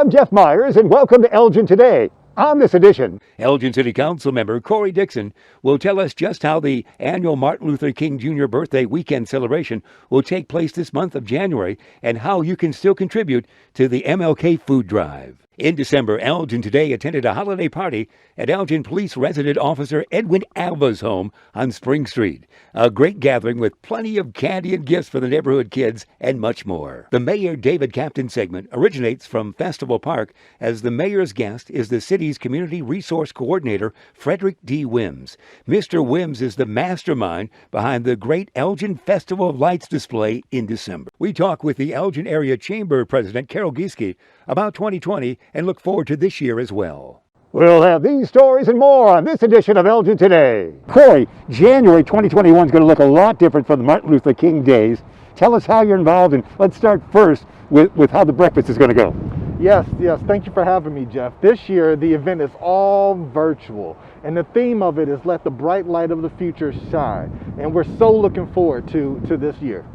I'm Jeff Myers, and welcome to Elgin Today. On this edition, Elgin City Council member Corey Dixon will tell us just how the annual Martin Luther King Jr. birthday weekend celebration will take place this month of January and how you can still contribute to the MLK food drive. In December, Elgin Today attended a holiday party at Elgin Police Resident Officer Edwin Alva's home on Spring Street. A great gathering with plenty of candy and gifts for the neighborhood kids and much more. The Mayor David Captain segment originates from Festival Park, as the mayor's guest is the city's Community Resource Coordinator, Frederick D. Wims. Mr. Wims is the mastermind behind the great Elgin Festival of Lights display in December. We talk with the Elgin Area Chamber President, Carol Gieske, about 2020 and look forward to this year as well. We'll have these stories and more on this edition of Elgin Today. Corey, January 2021 is going to look a lot different from the Martin Luther King days. Tell us how you're involved, and let's start first with how the breakfast is going to go. Yes, thank you for having me, Jeff. This year, the event is all virtual, and the theme of it is Let the Bright Light of the Future Shine, and we're so looking forward to this year.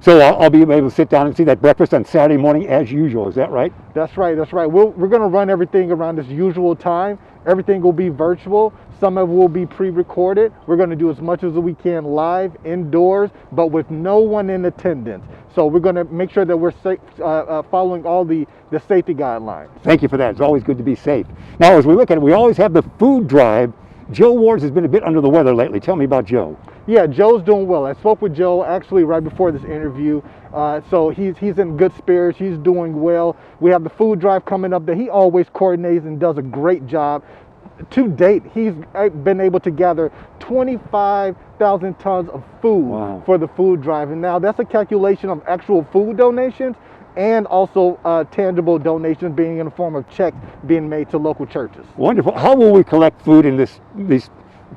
So I'll be able to sit down and see that breakfast on Saturday morning as usual, is that right? That's right. We're going to run everything around this usual time. Everything will be virtual. Some of it will be pre-recorded. We're going to do as much as we can live, indoors, but with no one in attendance. So we're going to make sure that we're safe, following all the safety guidelines. Thank you for that. It's always good to be safe. Now, as we look at it, we always have the food drive. Joe Ward has been a bit under the weather lately. Tell me about Joe. Yeah, Joe's doing well. I spoke with Joe actually right before this interview. So he's in good spirits. He's doing well. We have the food drive coming up that he always coordinates and does a great job. To date, he's been able to gather 25,000 tons of food for the food drive. And now that's a calculation of actual food donations and also tangible donations being in the form of checks being made to local churches. Wonderful. How will we collect food in this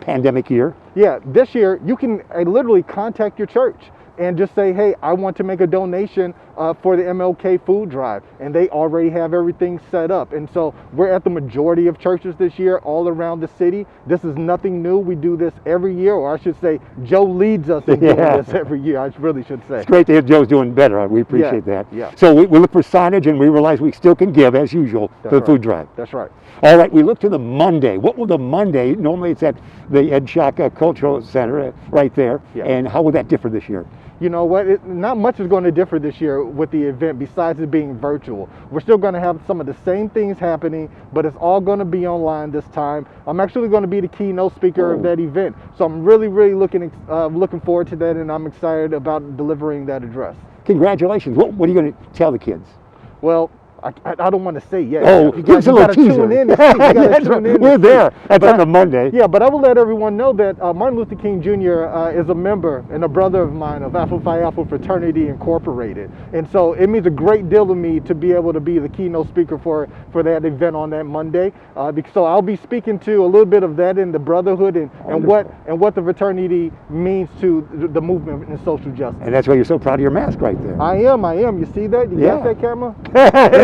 pandemic year? Yeah, this year you can literally contact your church and just say, hey, I want to make a donation for the MLK food drive. And they already have everything set up. And so we're at the majority of churches this year all around the city. This is nothing new. We do this every year, or I should say, Joe leads us in doing this every year, I really should say. It's great to hear Joe's doing better. We appreciate that. Yeah. So we look for signage, and we realize we still can give, as usual, to the food drive. That's right. All right, we look to the Monday. What will the Monday, normally it's at the Ed Shaka Cultural Center right there, and how will that differ this year? You know what, not much is going to differ this year with the event besides it being virtual. We're still going to have some of the same things happening, but it's all going to be online this time. I'm actually going to be the keynote speaker of that event. So I'm really looking forward to that, and I'm excited about delivering that address. Congratulations. What are you going to tell the kids? Well, I don't want to say yet. Oh, give us a little teaser. Tune in to see. We're there. That's on a Monday. Yeah, but I will let everyone know that Martin Luther King Jr. Is a member and a brother of mine of Alpha Phi Alpha Fraternity Incorporated. And so it means a great deal to me to be able to be the keynote speaker for that event on that Monday. So I'll be speaking to a little bit of that in the brotherhood and what the fraternity means to the movement in social justice. And that's why you're so proud of your mask right there. I am. You see that? You got that, camera?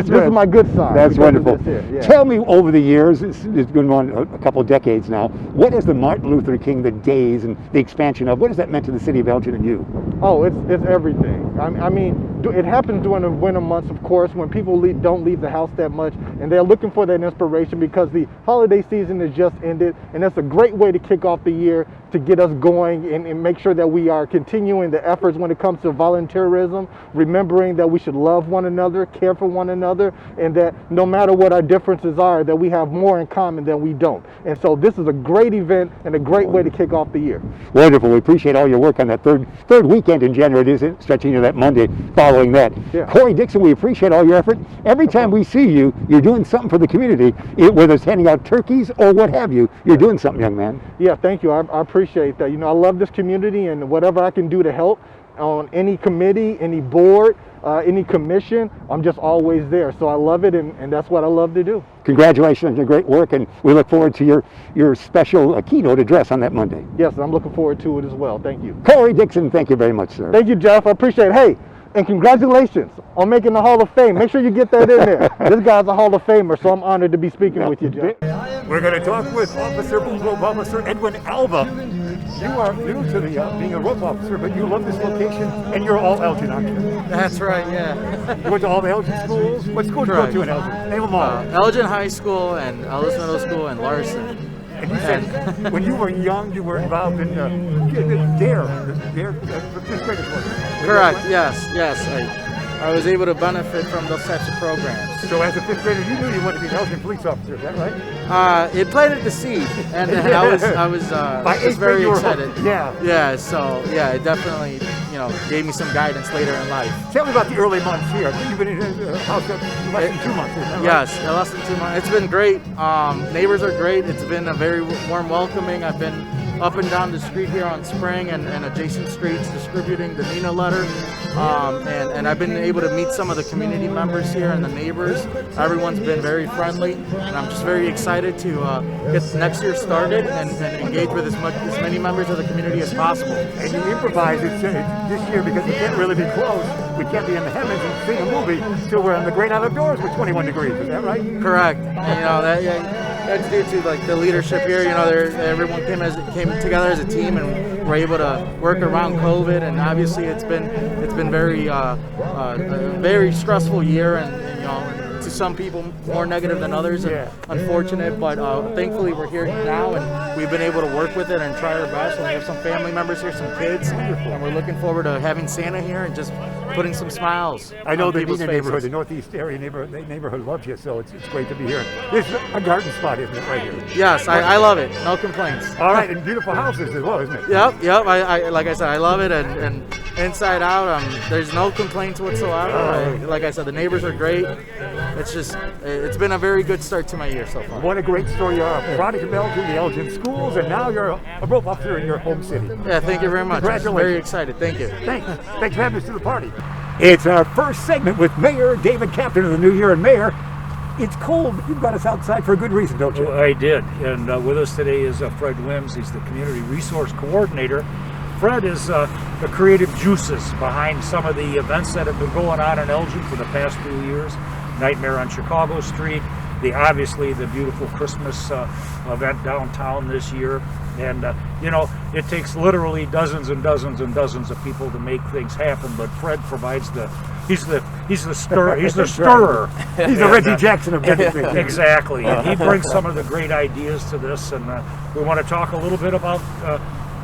This is my good side. That's wonderful. Tell me, over the years, it's been on a couple of decades now, what has the Martin Luther King, the days and the expansion of, what has that meant to the city of Elgin and you? Oh, it's everything. I mean, it happens during the winter months, of course, when people don't leave the house that much, and they're looking for that inspiration because the holiday season has just ended, and that's a great way to kick off the year, to get us going and make sure that we are continuing the efforts when it comes to volunteerism, remembering that we should love one another, care for one another, and that no matter what our differences are, that we have more in common than we don't. And so this is a great event and a great way to kick off the year. Wonderful. We appreciate all your work on that third weekend in January. It is stretching to that Monday following that. Yeah. Corey Dixon, we appreciate all your effort. Every time we see you, you're doing something for the community, whether it's handing out turkeys or what have you. You're doing something, young man. Yeah, thank you. I appreciate that. I love this community, and whatever I can do to help on any committee, any board, any commission, I'm just always there. So I love it, and that's what I love to do. Congratulations on your great work, and we look forward to your special keynote address on that Monday. Yes, I'm looking forward to it as well. Thank you. Corey Dixon, thank you very much, sir. Thank you, Jeff. I appreciate it. Hey, And congratulations on making the Hall of Fame. Make sure you get that in there. This guy's a Hall of Famer, so I'm honored to be speaking with you, Joe. We're going to talk with Rope Officer Edwin Alba. You are new to the being a rope officer, but you love this location, and you're all Elgin, aren't you? That's right, yeah. You went to all the Elgin schools? What school did you go to in Elgin? Name them all. Elgin High School and Ellis Middle School and Larson. And you said when you were young, you were involved in DARE, fifth graders. Correct, yes. I was able to benefit from those types of programs. So as a fifth grader, you knew you wanted to be an Elgin police officer, is that right? It planted the seed, and I was just very excited. Yeah. So it definitely gave me some guidance later in life. Tell me about the early months here. You've been in the house for less than 2 months, isn't that right? Yes, less than 2 months. It's been great. Neighbors are great. It's been a very warm welcoming. I've been up and down the street here on Spring and adjacent streets distributing the Nina letter. And I've been able to meet some of the community members here and the neighbors. Everyone's been very friendly, and I'm just very excited to get next year started and engage with as many members of the community as possible. And you improvise it this year because we can't really be close. We can't be in the heavens and see a movie, so we're in the great outdoors with 21 degrees. Is that right? Correct. That's due to the leadership here. Everyone came together as a team, and we're able to work around COVID. And obviously, it's been very a very stressful year, and to some people more negative than others. And unfortunate, but thankfully we're here now, and we've been able to work with it and try our best. And we have some family members here, some kids, and we're looking forward to having Santa here and just putting some smiles. I know the people's Nina neighborhood, the Northeast area neighborhood loves you, so it's great to be here. This is a garden spot, isn't it, right here? Yes, I love it. No complaints. All right, and beautiful houses as well, isn't it? Yep. I like I said, I love it, and inside out, there's no complaints whatsoever. Like I said, the neighbors are great. It's been a very good start to my year so far. What a great story. You're a product of Elgin, the Elgin schools, and now you're a rope officer in your home city. Yeah, thank you very much. Congratulations. I'm very excited. Thank you. Thanks for having us to the party. It's our first segment with Mayor David Captain of the New Year. And Mayor, it's cold, but you've got us outside for a good reason, don't you? Well, I did. And with us today is Fred Wims. He's the Community Resource Coordinator. Fred is the creative juices behind some of the events that have been going on in Elgin for the past few years. Nightmare on Chicago Street, obviously the beautiful Christmas event downtown this year. And it takes literally dozens and dozens and dozens of people to make things happen, but Fred provides he's the stirrer. He's the Reggie Jackson of everything. Exactly. And he brings some of the great ideas to this, and we want to talk a little bit about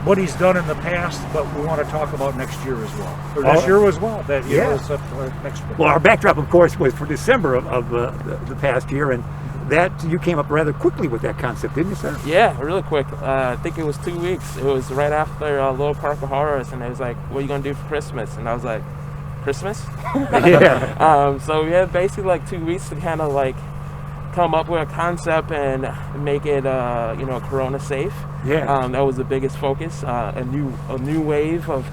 what he's done in the past, but we want to talk about next year as well. Or this year as well. That it's up next year. Well, our backdrop, of course, was for December of the past year, and that you came up rather quickly with that concept, didn't you, sir? Yeah, really quick. I think it was 2 weeks. It was right after Little Park of Horrors, and it was like, "What are you gonna do for Christmas?" And I was like, "Christmas?" Yeah. So we had basically like 2 weeks to kind of like come up with a concept and make it, Corona safe. Yeah. That was the biggest focus. A new wave of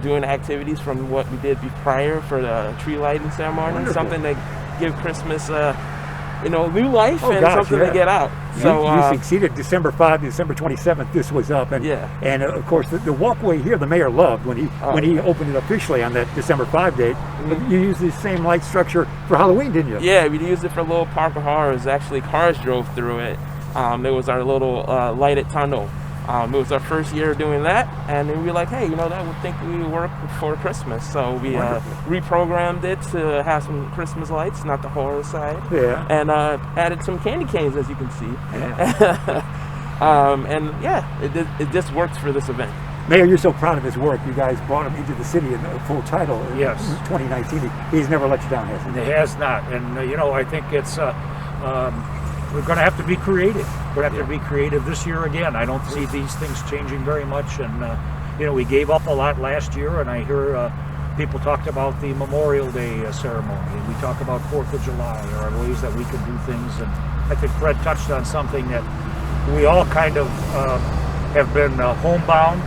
doing activities from what we did prior for the tree lighting ceremony. Wonderful. Something to give Christmas, new life and something to get out. So you succeeded. December 5th, December 27th, this was up, and of course the walkway here the mayor loved when he opened it officially on that December 5 date. Mm-hmm. You used the same light structure for Halloween, didn't you? Yeah, we used it for Little Park of Horrors. Actually, cars drove through it. It was our little lighted tunnel. It was our first year doing that, and we were like, hey, that would think we would work for Christmas. So we reprogrammed it to have some Christmas lights, not the horror side. Yeah. And added some candy canes, as you can see. Yeah. It just works for this event. Mayor, you're so proud of his work. You guys brought him into the city in the full title in Yes. 2019. He's never let you down, has he? It has not. And, I think it's... we're going to have to be creative. We're going to have to be creative this year again. I don't see these things changing very much. And, we gave up a lot last year, and I hear people talked about the Memorial Day ceremony. We talk about 4th of July, or ways that we can do things. And I think Fred touched on something that we all kind of have been homebound,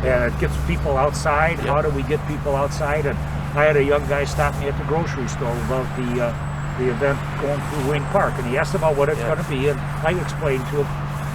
and it gets people outside. Yep. How do we get people outside? And I had a young guy stop me at the grocery store about the event going through Wing Park, and he asked about what it's going to be, and I explained to him.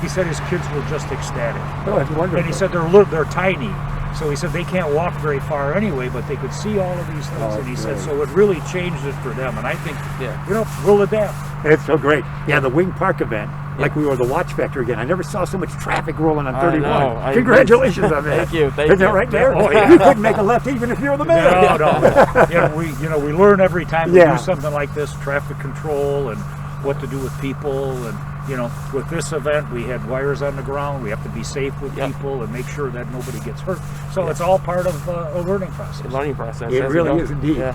He said his kids were just ecstatic. Oh, that's wonderful. And he said they're tiny, So he said they can't walk very far anyway, but they could see all of these things. Oh, And he said, great. so it really changed it for them. And I think, Yeah. you know, we'll adapt. It's so great. Yeah, the Wing Park event, like we were the Watch Factor again. I never saw so much traffic rolling on I 31. know. Congratulations on that. Thank you. Thank Isn't that you. right there? Oh, yeah. You couldn't make a left even if you're the mayor. No. Yeah, we learn every time we Yeah. do something like this, traffic control and what to do with people. And, you know, with this event, we had wires on the ground. We have to be safe with Yep. people and make sure that nobody gets hurt. So it's all part of a learning process. The learning process. It as really you know. is indeed. Yeah.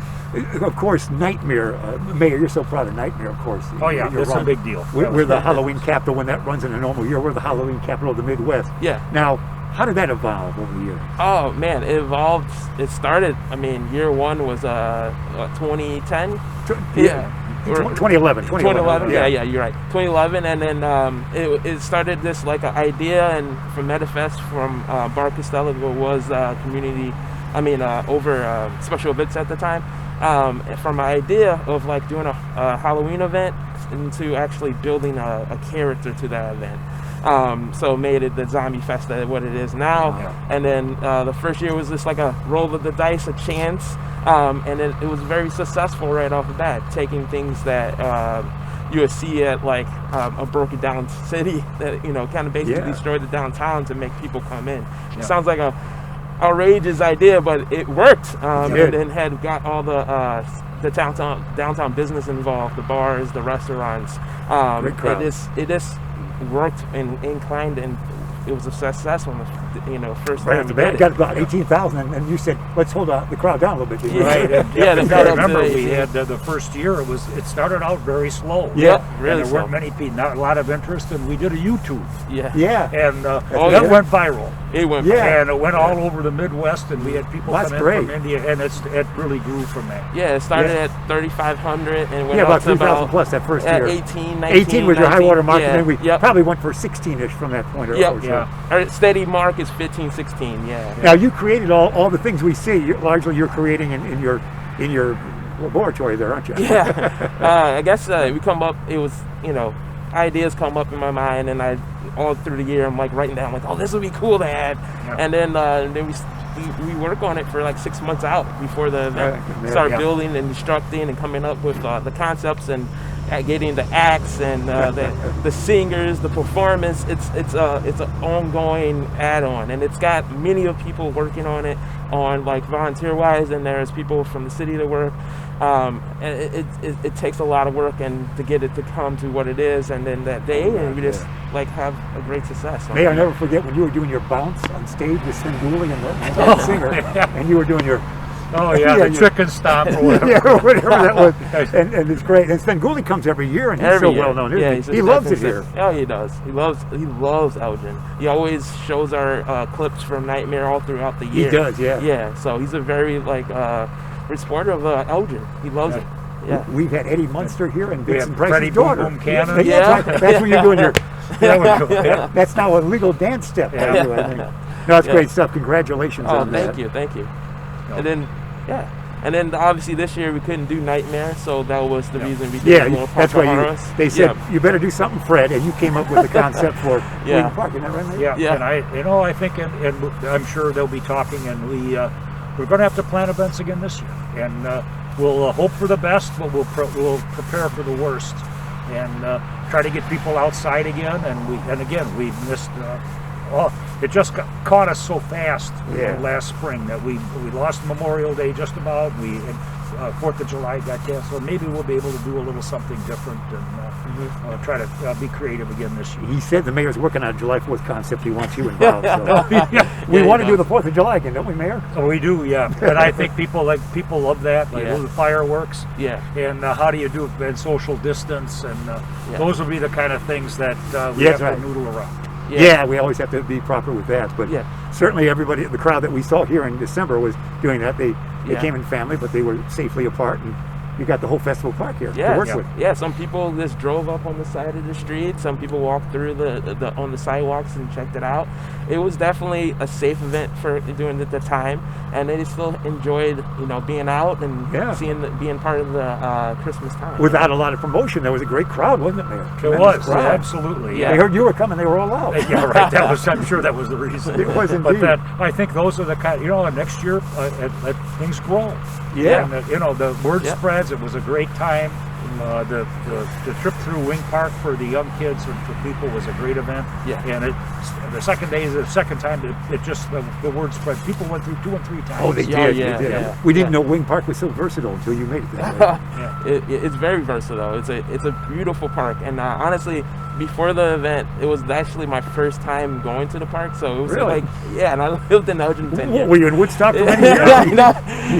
Of course, Nightmare, Mayor, you're so proud of Nightmare, of course. Oh, yeah, You're it's a wrong. big deal. We're the Halloween capital when that runs in a normal year. We're the Halloween capital of the Midwest. Yeah. Now, how did that evolve over the years? Oh man, it evolved. It started. I mean, year one was 2010. Yeah. 2011. 2011. Yeah, you're right. 2011, and then it started this like an idea, and from Medifest, from Bar Costello was community. I mean, over special events at the time. From an idea of like doing a Halloween event into actually building a character to that event. So made it the Zombie Fest what it is now. And then the first year was just like a roll of the dice, a chance. And it was very successful right off the bat, taking things that you would see at like a broken down city that, you know, kind of basically destroyed the downtown to make people come in. It sounds like a outrageous idea, but it worked. And then had got all the downtown business involved, the bars, the restaurants. It just worked and inclined, and it was a success on the first Right time. at the we bat, did got it. about 18,000, and you said, let's hold the crowd down a little bit. didn't you? Right. And, Yeah, and the I build up to remember the- we had the first year. It started out very slow. Yeah, and really there weren't slow. many people, not a lot of interest, and we did a YouTube, Yeah. Yeah. and Oh, that yeah. went viral. It went. Yeah. And it went all over the Midwest, and we had people That's come in great. from India, and it really grew from that. Yeah, it started at 3,500 and went Yeah, up about to 3,000 plus that first year. 18, 19. 18 was your high water mark, yeah, and then we yep. probably went for 16-ish from that point. Yep. Or so. Yeah. Our steady mark is 15, 16. Yeah. Now, you created all the things we see. Largely, you're creating in your laboratory there, aren't you? Yeah. I guess we come up. It was ideas come up in my mind, and I all through the year I'm like writing down like, oh, this would be cool to add, and then we work on it for like 6 months out before the event. Start building and constructing and coming up with the concepts and getting the acts and the singers, the performance. It's an ongoing add-on, and it's got many of people working on it on like volunteer wise, and there's people from the city that work. And it takes a lot of work and to get it to come to what it is, and then that day and we just like have a great success. May I never forget when you were doing your bounce on stage with Sven Dooley and the singer, and you were doing your the chicken stomp or whatever. yeah, whatever that was, and it's great. And Sven Dooley comes every year, and he's so well known. Isn't he loves it here. Oh, he does. He loves Elgin. He always shows our clips from Nightmare all throughout the year. He does, yeah. Yeah. So he's a very supporter of Elgin. He loves it. Yeah. We've had Eddie Munster here and We Vincent had Price's Freddie daughter. Boom Boom Cannon. Yeah, that's when you're doing your. Yeah. That's now a legal dance step. Yeah. By you, I think. No, it's great stuff. Congratulations Oh, on that. thank you. And then, and then obviously this year we couldn't do Nightmare, so that was the reason we did more that's why Pocahontas. they said you better do something, Fred, and you came up with the concept for Wing Park. Isn't that right, mate? Yeah. And I think, and I'm sure they'll be talking, and we're going to have to plan events again this year, and we'll hope for the best, but we'll prepare for the worst, and try to get people outside again. And again, we missed. It just caught us so fast last spring that we lost Memorial Day just about. We 4th of July got canceled. Maybe we'll be able to do a little something different and try to be creative again this year. He said the mayor's working on a July 4th concept. He wants you involved. So. We want to do the 4th of July again, don't we, Mayor? Oh, we do, yeah. And I think people love that, like the fireworks. Yeah. And how do you do it in social distance? And those will be the kind of things that we have to noodle around. Yeah, we always have to be proper with that. But certainly everybody, the crowd that we saw here in December was doing that. They came in family, but they were safely apart. And you got the whole festival park here Yeah, to work with. yeah. Some people just drove up on the side of the street. Some people walked through the on the sidewalks and checked it out. It was definitely a safe event for during the time, and they still enjoyed, being out and being part of the Christmas time. Without a lot of promotion, there was a great crowd, wasn't it, Mayor? It Tremendous was, crowd. absolutely. Yeah. They heard you were coming, they were all out. Yeah, right. I'm sure that was the reason. It was But indeed. I think those are the kind. Next year, things grow. Yeah. And the word Yeah. spreads. It was a great time. The trip through Wing Park for the young kids and for people was a great event. Yeah. And the second day is the second time it just the word spread. People went through 2 and 3 times. Oh, they Yeah, did. yeah, they did. yeah. We didn't know Wing Park was so versatile until you made it that way. It's very versatile. It's a beautiful park, and honestly, before the event, it was actually my first time going to the park. So it was Really? and I lived in Elgin 10 years. Were you in Woodstock for many years?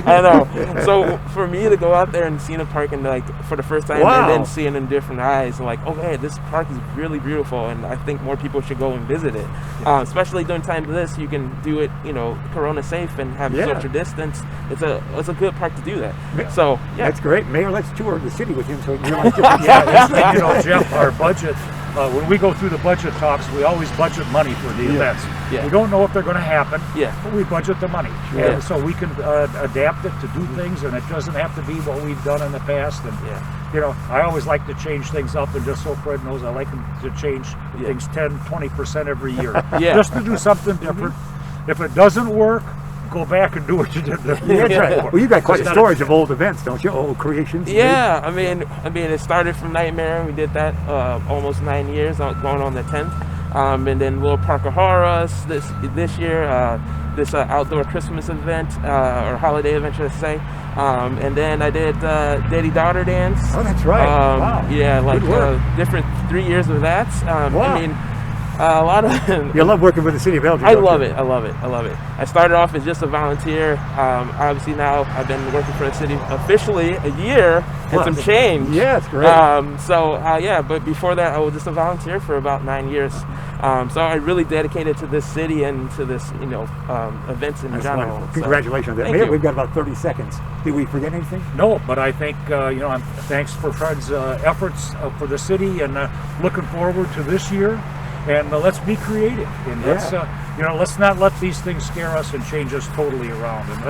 I know. So for me to go out there and see the park and for the first time, Wow. and then see it in different eyes, and okay, this park is really beautiful, and I think more people should go and visit it. Especially during times like this, you can do it, Corona safe and have social distance. It's a good park to do that. So yeah, That's great. Mayor, let's tour the city with him so you realize And, Jeff, our budget. When we go through the budget talks, we always budget money for the events. Yeah. We don't know if they're going to happen, Yeah. but we budget the money. Yeah. And so we can adapt it to do things, and it doesn't have to be what we've done in the past. And I always like to change things up, and just so Fred knows, I like him to change things 10, 20% every year. Yeah. Just to do something different. If it doesn't work, go back and do what you did before. That's right. Well, you got quite a It's not storage of old events, don't you? Old creations. Yeah, I mean, it started from Nightmare. We did that almost 9 years, going on the 10th, and then Little Park of Horrors this year. This outdoor Christmas event or holiday event, should I say? And then I did Daddy-Daughter Dance. Oh, that's right. Wow. Yeah, Good work. different 3 years of that. Wow. I mean, a lot of. You love working with the city of Elgin. I don't love you? it. I love it. I love it. I started off as just a volunteer. Obviously now I've been working for the city officially a year and some change. Yeah, it's great. But before that I was just a volunteer for about 9 years. So I really dedicated to this city and to this, events in That's general. wonderful. So, Congratulations on that. thank Mayor, you. we've got about 30 seconds. Did we forget anything? No, but I think, thanks for Fred's efforts for the city, and looking forward to this year. And let's be creative. And let's not let these things scare us and change us totally around. And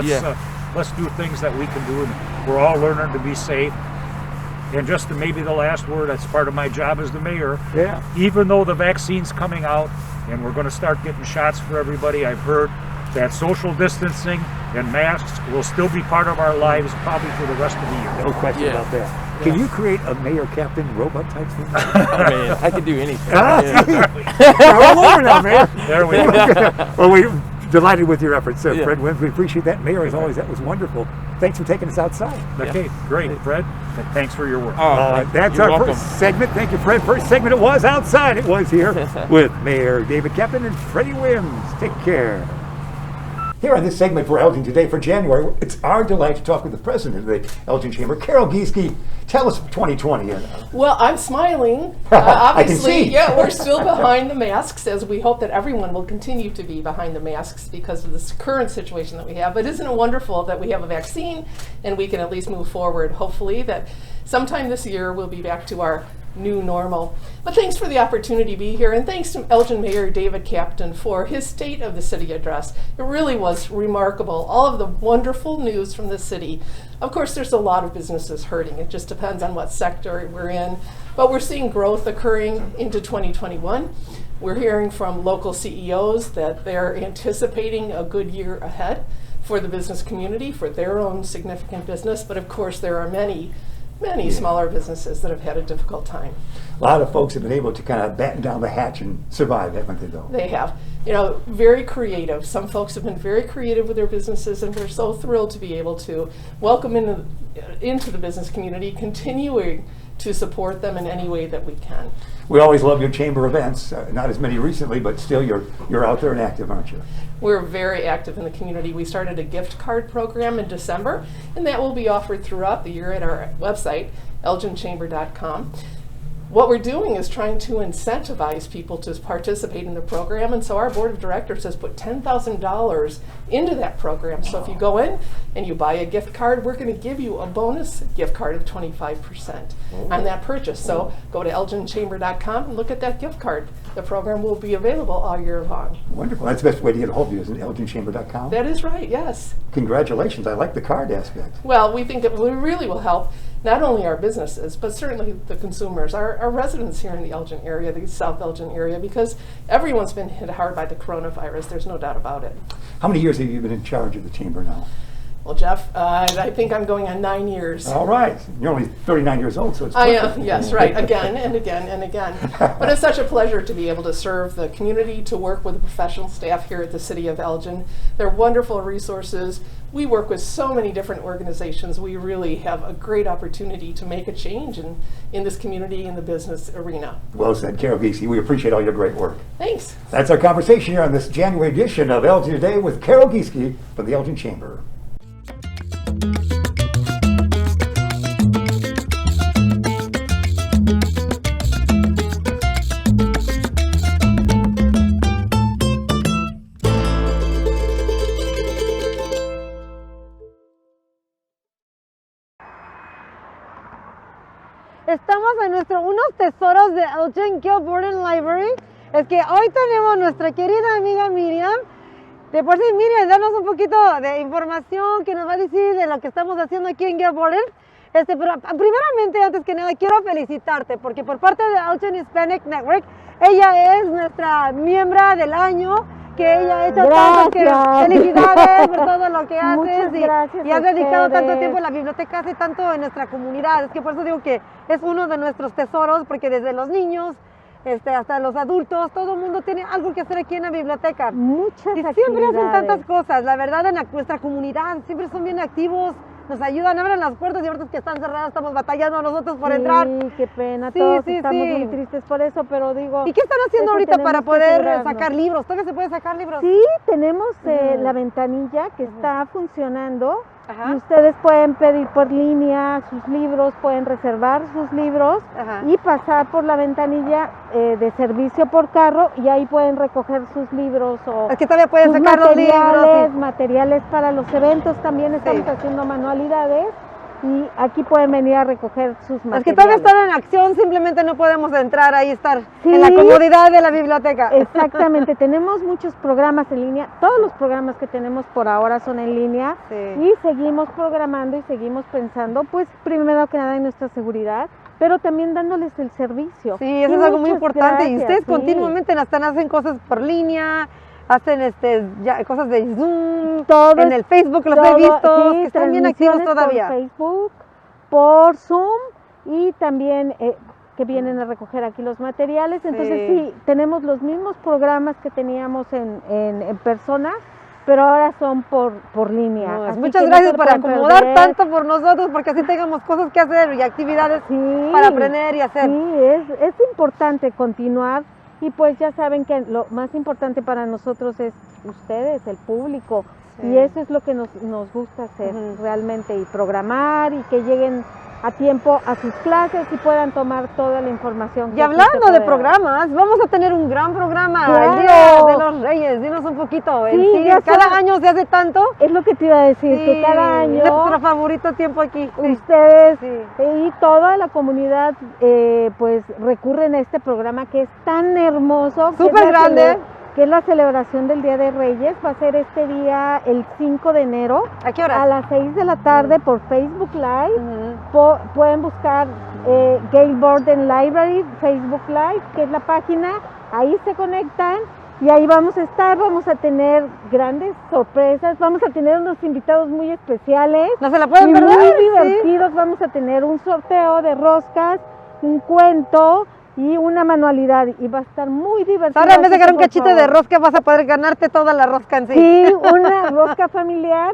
let's do things that we can do. And we're all learning to be safe. And just maybe the last word, that's part of my job as the mayor. Yeah. Even though the vaccine's coming out and we're going to start getting shots for everybody, I've heard that social distancing and masks will still be part of our lives probably for the rest of the year. No question Yeah. about that. Can you create a mayor captain robot type thing? I mean, I could do anything. We're all over now, Mayor. There we go. Well, we're delighted with your efforts, Yeah. Fred Wims. We appreciate that. Mayor, as always, that was wonderful. Thanks for taking us outside. Okay, great, Fred. Thanks for your work. That's You're our welcome. first segment. Thank you, Fred. First segment, it was outside. It was here with Mayor David Captain and Freddie Wims. Take care. Here on this segment for Elgin Today for January, it's our delight to talk with the president of the Elgin Chamber, Carol Gieske. Tell us 2020. Well, I'm smiling. I can Obviously, see. yeah, we're still behind the masks, as we hope that everyone will continue to be behind the masks because of this current situation that we have. But isn't it wonderful that we have a vaccine and we can at least move forward? Hopefully that sometime this year we'll be back to our new normal. But thanks for the opportunity to be here, and thanks to Elgin Mayor David Captain for his State of the City address. It really was remarkable, all of the wonderful news from the city. Of course, there's a lot of businesses hurting. It just depends on what sector we're in. But we're seeing growth occurring into 2021. We're hearing from local CEOs that they're anticipating a good year ahead for the business community, for their own significant business. But of course, there are many smaller businesses that have had a difficult time. A lot of folks have been able to kind of batten down the hatch and survive, haven't they, though? They have, very creative. Some folks have been very creative with their businesses, and we're so thrilled to be able to welcome into the business community, continuing to support them in any way that we can. We always love your chamber events. Not as many recently, but still you're out there and active, aren't you? We're very active in the community. We started a gift card program in December, and that will be offered throughout the year at our website, elginchamber.com. what we're doing is trying to incentivize people to participate in the program, and so our board of directors has put $10,000 into that program. So if you go in and you buy a gift card, we're going to give you a bonus gift card of 25% on that purchase. So go to elginchamber.com and look at that gift card. The program will be available all year long. Wonderful. That's the best way to get a hold of you, isn't it? elginchamber.com. That is right, yes. Congratulations. I like the card aspect. Well, we think it really will help not only our businesses, but certainly the consumers, our residents here in the Elgin area, the South Elgin area, because everyone's been hit hard by the coronavirus. There's no doubt about it. How many years have you been in charge of the chamber now? Well, Jeff, I think I'm going on 9 years. All right. You're only 39 years old, so it's I perfect. am, yes, right, again and again and again. But it's such a pleasure to be able to serve the community, to work with the professional staff here at the City of Elgin. They're wonderful resources. We work with so many different organizations. We really have a great opportunity to make a change in this community, in the business arena. Well said, Carol Giese. We appreciate all your great work. Thanks. That's our conversation here on this January edition of Elgin Today with Carol Giese from the Elgin Chamber. Estamos en unos tesoros de Elgin Gilborden Library. Es que hoy tenemos nuestra querida amiga Miriam. De por sí, Miriam, danos un poquito de información que nos va a decir de lo que estamos haciendo aquí en Gilborden. Pero primeramente, antes que nada, quiero felicitarte porque por parte de Elgin Hispanic Network, ella es nuestra miembro del año. Que ella ha hecho tanto felicidades por todo lo que haces y has dedicado tanto tiempo en la biblioteca y tanto en nuestra comunidad. Es que por eso digo que es uno de nuestros tesoros, porque desde los niños hasta los adultos, todo el mundo tiene algo que hacer aquí en la biblioteca. Muchas y siempre hacen tantas cosas, la verdad, en nuestra comunidad siempre son bien activos. Nos ayudan, abren las puertas y ahorita que están cerradas estamos batallando nosotros por entrar. Sí, qué pena, todos estamos muy tristes por eso, pero digo... ¿Y qué están haciendo ahorita para poder sacar libros? ¿Todavía se puede sacar libros? Sí, tenemos la ventanilla que está funcionando. Y ustedes pueden pedir por línea sus libros, pueden reservar sus libros y pasar por la ventanilla de servicio por carro y ahí pueden recoger sus libros o es que todavía pueden sacar los libros, materiales para los eventos. También estamos haciendo manualidades y aquí pueden venir a recoger sus materiales. Es que todavía están en acción, simplemente no podemos entrar ahí, estar en la comodidad de la biblioteca. Exactamente, tenemos muchos programas en línea, todos los programas que tenemos por ahora son en línea y seguimos programando y seguimos pensando, pues primero que nada en nuestra seguridad, pero también dándoles el servicio. Sí, eso es algo muy importante y ustedes continuamente hacen cosas por línea. Hacen cosas de Zoom, en el Facebook los he visto, que están bien activos todavía. Por Facebook, por Zoom y también que vienen a recoger aquí los materiales. Entonces sí, tenemos los mismos programas que teníamos en persona, pero ahora son por línea. Muchas gracias por acomodar tanto por nosotros, porque así tengamos cosas que hacer y actividades para aprender y hacer. Sí, es importante continuar. Y pues ya saben que lo más importante para nosotros es ustedes, el público. Y eso es lo que nos gusta hacer realmente. Y programar y que lleguen a tiempo a sus clases y puedan tomar toda la información. Y hablando de programas, vamos a tener un gran programa el Día de los Reyes. Dinos un poquito. Cada año se hace tanto. Es lo que te iba a decir, que cada año... Es nuestro favorito tiempo aquí. Ustedes y toda la comunidad pues recurren a este programa que es tan hermoso. Súper grande. Que es la celebración del Día de Reyes. Va a ser este día el 5 de enero. ¿A qué hora? A las 6 de la tarde por Facebook Live. Pueden buscar Gilborden Library, Facebook Live, que es la página. Ahí se conectan y ahí vamos a estar. Vamos a tener grandes sorpresas. Vamos a tener unos invitados muy especiales. No se la pueden perder. Muy divertidos. Vamos a tener un sorteo de roscas, un cuento y una manualidad, y va a estar muy divertido. Ahora en vez de ganar un cachito de rosca vas a poder ganarte toda la rosca en sí. Sí, una rosca familiar,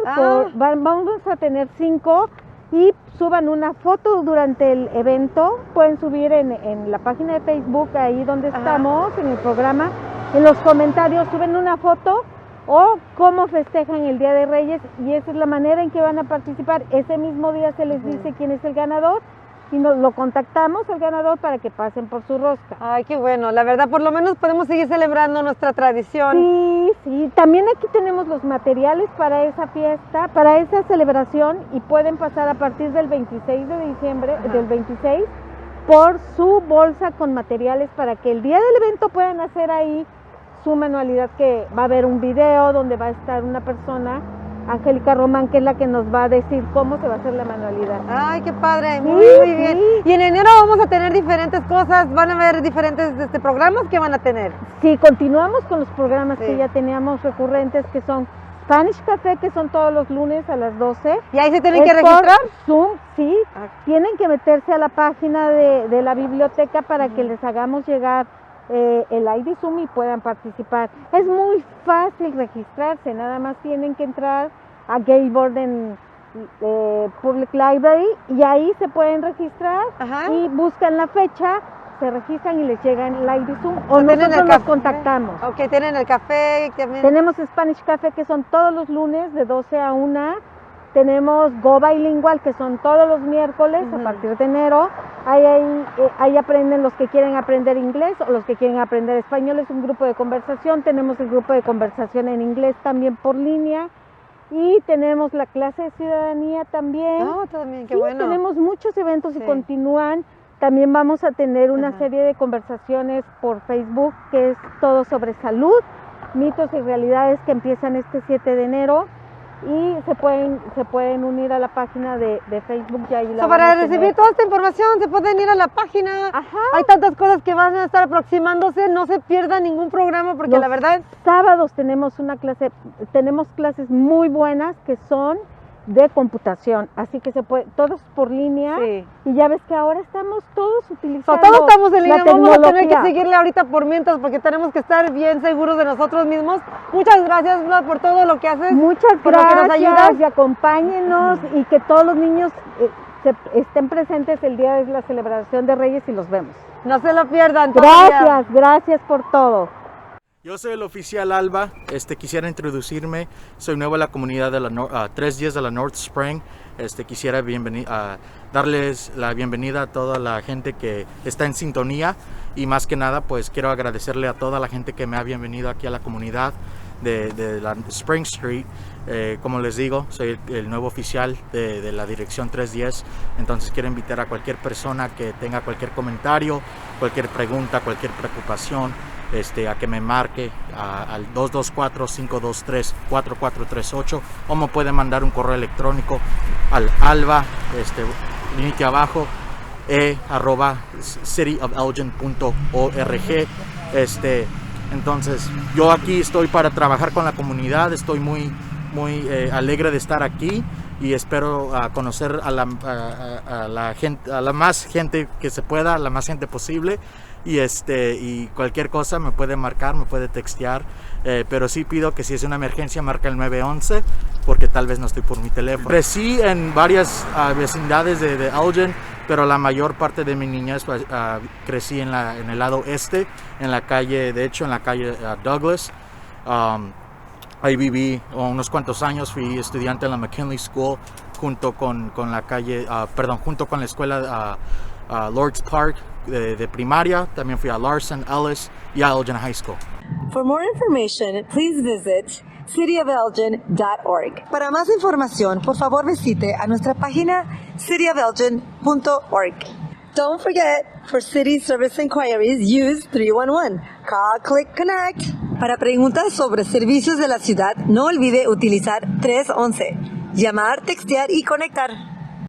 vamos a tener 5 y suban una foto durante el evento, pueden subir en la página de Facebook, ahí donde estamos, en el programa, en los comentarios suben una foto o cómo festejan el Día de Reyes y esa es la manera en que van a participar. Ese mismo día se les dice quién es el ganador y nos lo contactamos al ganador para que pasen por su rosca. Ay, qué bueno, la verdad, por lo menos podemos seguir celebrando nuestra tradición. Sí, sí, también aquí tenemos los materiales para esa fiesta, para esa celebración, y pueden pasar a partir del 26 de diciembre, del 26, por su bolsa con materiales para que el día del evento puedan hacer ahí su manualidad, que va a haber un video donde va a estar una persona, Angélica Román, que es la que nos va a decir cómo se va a hacer la manualidad. Ay, qué padre, Sí, muy bien. sí. Y en enero vamos a tener diferentes cosas, van a haber diferentes programas que van a tener. Sí, continuamos con los programas Sí. que ya teníamos recurrentes, que son Spanish Café, que son todos los lunes a las 12. ¿Y ahí se tienen Es que por registrar? Zoom, sí. Ah. Tienen que meterse a la página de la biblioteca para que les hagamos llegar el ID Zoom y puedan participar. Es muy fácil registrarse, nada más tienen que entrar a Gay Borden Public Library y ahí se pueden registrar. Ajá. Y buscan la fecha, se registran y les llega el ID Zoom o Tienen el nosotros los café. contactamos. Ok, tienen el café también. Tenemos Spanish Café, que son todos los lunes de 12 a 1. Tenemos Go Bilingual, que son todos los miércoles a partir de enero. Ahí aprenden los que quieren aprender inglés o los que quieren aprender español. Es un grupo de conversación. Tenemos el grupo de conversación en inglés también por línea. Y tenemos la clase de ciudadanía también. Oh, también, qué Sí, bueno. tenemos muchos eventos y Sí. continúan. También vamos a tener una Ajá. serie de conversaciones por Facebook, que es todo sobre salud, mitos y realidades, que empiezan este 7 de enero. Y se pueden unir a la página de Facebook. Y ahí la Para van a recibir tener. toda esta información se pueden ir a la página. Ajá. Hay tantas cosas que van a estar aproximándose, no se pierdan ningún programa porque Los la verdad... sábados tenemos clases muy buenas que son de computación, así que se puede, todos por línea. Sí. Y ya ves que ahora estamos todos utilizando Todos estamos en línea, la vamos a tener que tecnología. seguirle ahorita por mientras porque tenemos que estar bien seguros de nosotros mismos. Muchas gracias, Vlad, por todo lo que haces. Muchas por lo que nos gracias ayudas. y acompáñenos y que todos los niños estén presentes el día de la celebración de Reyes y los vemos. No se lo pierdan. todavía. Gracias por todo. Yo soy el oficial Alba, quisiera introducirme, soy nuevo en la comunidad de 3 días de la North Spring. Quisiera darles la bienvenida a toda la gente que está en sintonía y más que nada pues quiero agradecerle a toda la gente que me ha bienvenido aquí a la comunidad de la Spring Street. Como les digo, soy el nuevo oficial de la dirección 310, entonces quiero invitar a cualquier persona que tenga cualquier comentario, cualquier pregunta, cualquier preocupación, a que me marque al 224-523-4438 o me puede mandar un correo electrónico al alba, límite abajo, @cityofelgin.org. Entonces yo aquí estoy para trabajar con la comunidad, estoy muy alegre de estar aquí y espero conocer a la gente, a la más gente que se pueda, a la más gente posible. Y cualquier cosa me puede marcar, me puede textear, pero sí pido que si es una emergencia marca el 911 porque tal vez no estoy por mi teléfono. Crecí en varias vecindades de Elgin, pero la mayor parte de mi niñez crecí en el lado este, en la calle Douglas. Ahí viví unos cuantos años, fui estudiante en la McKinley School junto con la escuela Lord's Park de primaria. También fui a Larson, Ellis y a Elgin High School. For more information, please visit cityofelgin.org. Para más información, por favor visite a nuestra página cityofelgin.org. Don't forget, for city service inquiries, use 311. Call, click, connect. Para preguntas sobre servicios de la ciudad, no olvide utilizar 311. Llamar, textear y conectar.